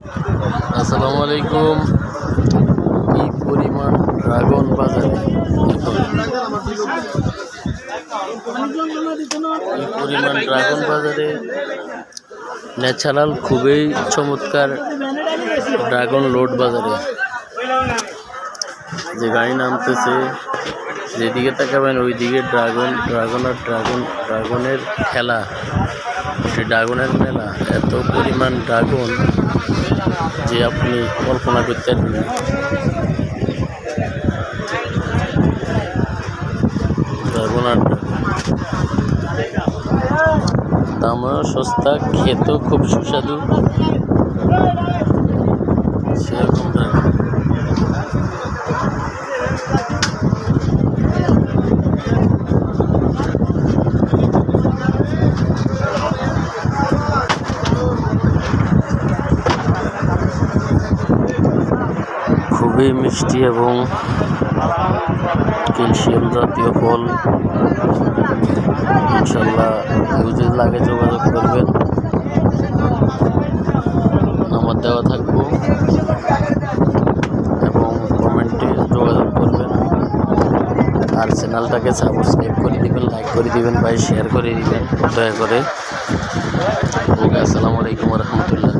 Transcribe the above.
আসসালামু আলাইকুম। কি পরিমাণ ড্রাগন বাজারে ন্যাচারাল খুবই চমৎকার ড্রাগন লোড বাজারে যে গাড়ি নামতেছে, যেদিকে তাকাবেন ওইদিকে ড্রাগনের খেলা, ড্রাগনের মেলা। এত পরিমাণ ড্রাগন যে আপনি কল্পনা করতে পারবেন না। ড্রাগন আর দামও সস্তা, খেতেও খুব সুস্বাদু। সেরকম খুবই মিষ্টি এবং ক্যালসিয়াম জাতীয় ফল। ইনশাল্লাহ যদি লাগে যোগাযোগ করবেন, নাম্বার দেওয়া থাকবো এবং কমেন্টে যোগাযোগ করবেন। আর চ্যানেলটাকে সাবস্ক্রাইব করে দিবেন, লাইক করে দিবেন, ভাই শেয়ার করে দিবেন দয়া করে। ওকে, আসসালামু আলাইকুম রহমতুল্লাহ।